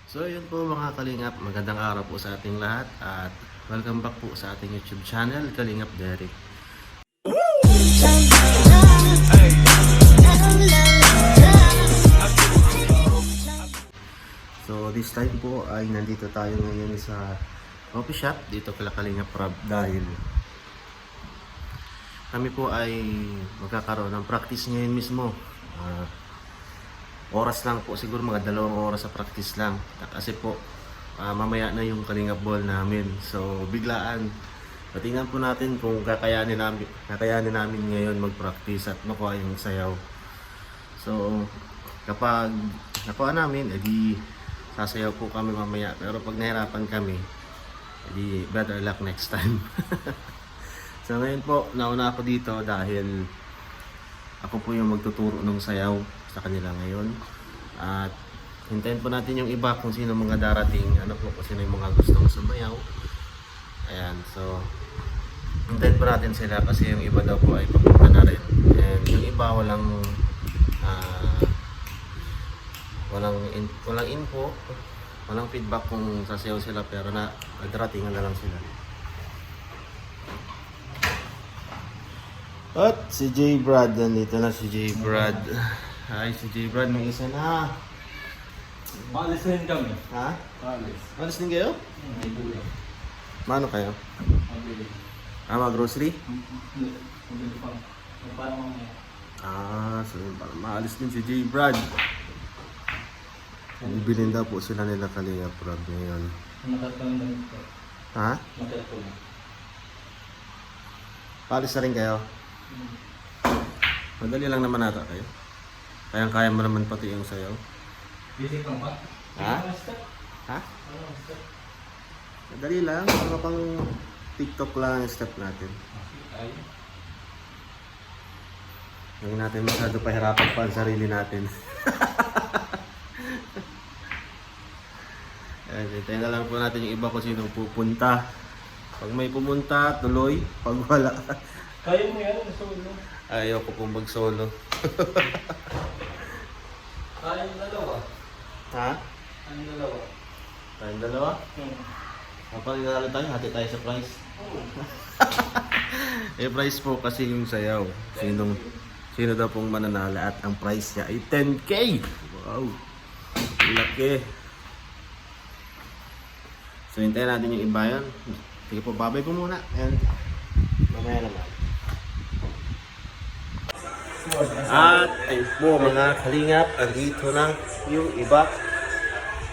So yun po mga Kalingap, magandang araw po sa ating lahat at welcome back po sa ating YouTube channel, Kalingap Derek. So this time po ay nandito tayo ngayon sa coffee shop dito kala Kalingap Rob dahil kami po ay magkakaroon ng practice ngayon mismo. Oras lang po, siguro mga 2 oras sa practice lang kasi po mamaya na yung Kalingap Ball namin, so biglaan patingnan po natin kung kakayanin namin ngayon mag-practice at makuha yung sayaw. So kapag nakuha namin, edi sasayaw po kami mamaya, pero pag nahirapan kami, edi better luck next time. So ngayon po, nauna ako dito dahil ako po yung magtuturo ng sayaw sa kanila ngayon. At hintayin po natin yung iba kung sino mga darating, kung sino yung mga gustong sumayaw. Ayan, so hintayin po natin sila kasi yung iba daw po ay papunta na rin. And yung iba walang info, walang feedback kung sasayaw sila, pero daratingan na lang sila. At si J. Brad, nandito na si J. Brad. Hi, si J. Brad, may isa na. Maalis na rin kami. Ha? Maalis. Alis din kayo? May bulo. Mano kayo? Mabili. Grocery? Hindi. Mabili pa. Parang mamaya. So maalis din si J. Brad. Bibilin daw po sila nila Kalingap Rob ngayon. Nakatawin na ito. Ha? Nakatawin. Paalis na rin kayo? Madali lang naman ata kayo. Kayang-kaya mo naman pati yung sayaw. Busy ka ba? Ha? Ha? Madali lang. Mga pang TikTok lang yung step natin. Ay. Huwag natin masyado pahirapan pa ang sarili natin. Hintayin na lang po natin yung iba kung sino pupunta. Pag may pumunta, tuloy. Pag wala, Kaya mo yan, solo. ayaw ko pong mag-solo. Kaya yung dalawa. Ha? Kaya yung dalawa. Tayong dalawa? Kapag nanalo tayo, hati tayo sa prize. Prize po kasi yung sayaw. Sino daw pong mananalo at ang prize niya ay 10K! Wow! Laki! So hintayin natin yung iba yun. Sige po, babay po muna. And mamaya naman. At ay po mga Kalingap, andito na yung iba.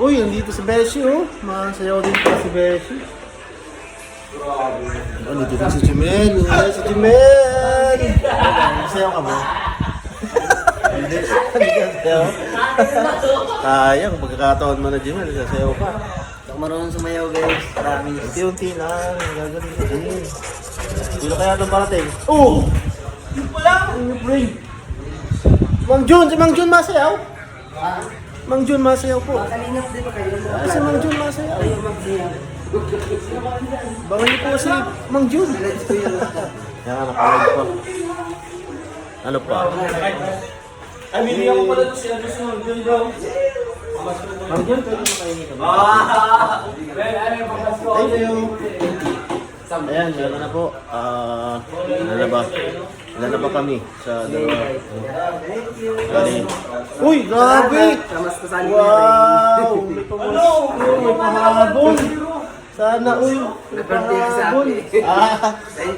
Uy, andito si Beshi oh. Masayaw din pa si Beshi. Andito din si Jimel. Si Jimel! Masayaw ka ba? Hindi ka sayaw. Sayang, pagkakataon mo na Jimel, sasayaw ka. Marunong sumayaw guys, promise. Unti-unti lang, gagaling ka din. Sino kaya itong parating? Oh! Yung pala! Yung brain! Mang Jun! Si Mang Jun masayaw! Mang Jun masayaw po. Kalingap din ba kayo? Si Mang Jun masayaw. Kayo magsayaw. Bawal niyo po si Mang Jun. Yan nga, nakalag pa. Ano pa? Ay, binigyan ko pala ito si Agus mo. Jun bro. Mang Jun, pwede mo kayo nito. Thank you! Ayan, meron na po. Ilan na ba kami sa dalawa? Uy, grabe! Wow! May pamusok, may pahabol! Sana, uy! May pahabol!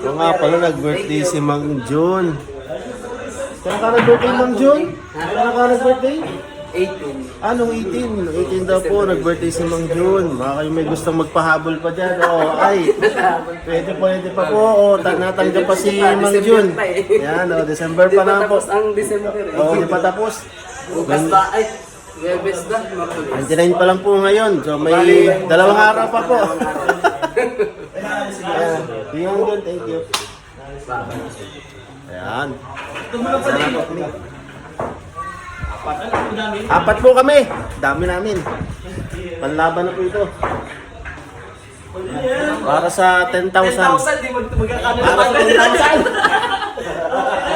Oo nga pala, nag-birthday si Mang Jun. Kailan ka nag-birthday, Mang Jun? Kailan ka nag-birthday? 18. Anong 18? 18 daw po, nag-birthday si Mang Jun. Baka kayo may gustong magpahabol pa dyan. Ay, pwede pa po. Natanggap pa si Mang Jun. Yan, December pa na po. Tapos ang December eh. Hindi pa tapos. Bukas ba? Ay, Webes na. 29 pa lang po ngayon. So may 2 araw pa po. Ayan, Mang Jun, thank you. Ayan. Apat po kami. Dami namin. Panlaban na po ito. Para sa 10,000. 10,000, di magkakano Para sa 10,000.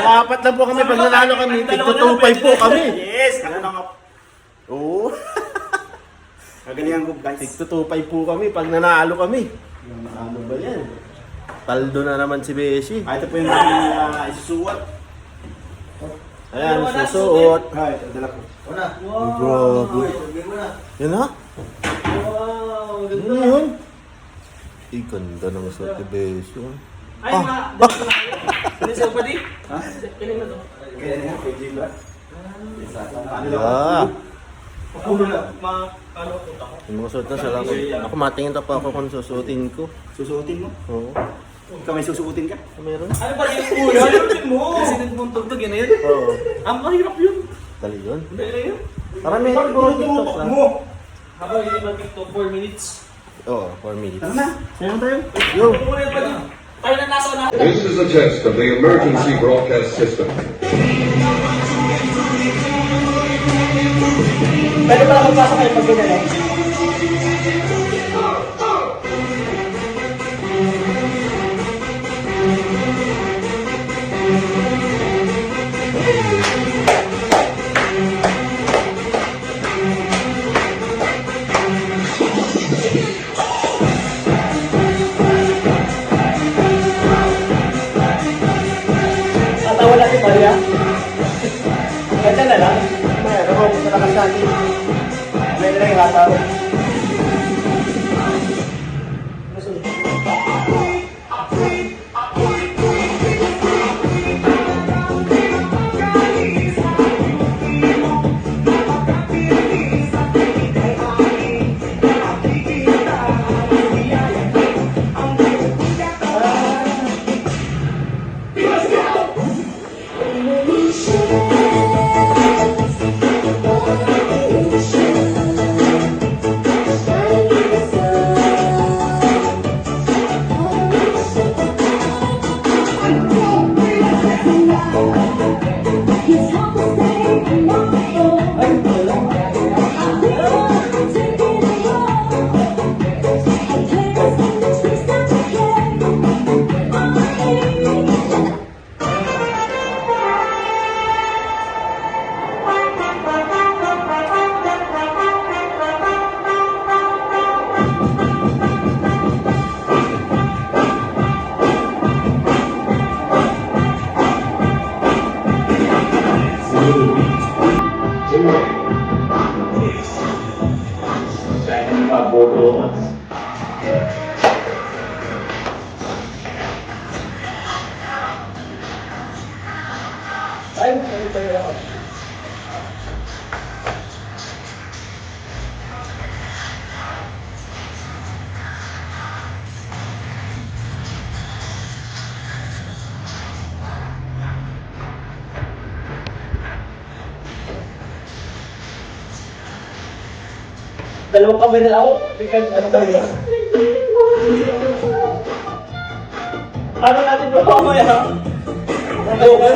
Apat na po kami. Pag nanalo kami, tigto 2.5 po kami. Yes! Oo. Kagalingan ko guys. Tig 2-5 po kami pag nanalo kami. Ano ba yan? Paldo na naman si Beshi. Ito po yung aking isusuot. Ayan, susuot. Ay, dala ko. Grabe. Yan ha? Wow, Ano yun? Ay, ganda ng suot ni Beshi. Ay, Ano siya pa di? Ha? Piling na to. Kaya nga, kay Jim ba? Ah, Pakulo na. Ano ko ako? yung mga suot na sila ko. Ako matingin pa ako kung susuotin ko. Susuotin mo? Oo. Ikaw may susuotin ka? Meron? Ano ba yung ulo? Ano mo? Sinad mong tugtog yun na yun? Oo. Ang mahirap yun. Dali yun. Hindi na yun. Parang meron po TikTok lang. mo! Habang hindi mag-tiktok 4 minutes. Oo, 4 minutes. Tara na. Sayo tayo. Yo! Muna pa din. Tayo na nasa na. This is a test of the emergency broadcast system. Pwede pala magpasok kayo pag ganyan eh. Tatawa natin Maria. Ganda na lang. Mayroon ako kung sa natin. May na lang yung hataw. Ay, ano tayo ako? Dalawang kami na ako. Bigyan, ano kayo? Ano natin ba mamaya? Ano ba?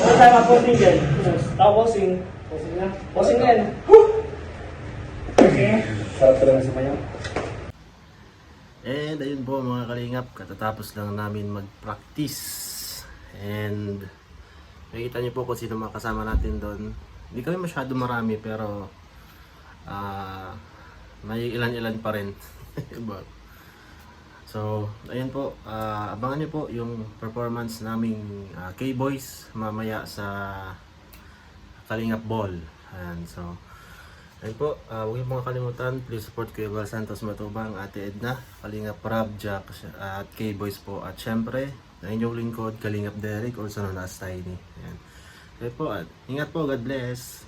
Ano tayo mag-posting dyan? Tao posting. Posting na. Posting na yan. Okay. Sarap talaga sa mayaw. And ayun po mga kalingap, katatapos lang namin mag-practice. And makikita niyo po kung sino mga kasama natin doon. Hindi kami masyado marami pero may ilan-ilan pa rin. But, so, ayun po, abangan niyo po yung performance naming K-Boys mamaya sa Kalingap Ball. Ayan, so, ayun po, huwag niyo pong kalimutan, please support Kuya Val Santos Matubang, Ate Edna, Kalingap Rob, Jack, at K-Boys po. At syempre, na inyong lingkod, Kalingap Derek, also known as Tiny. Ayan. Okay po, at ingat po, God bless.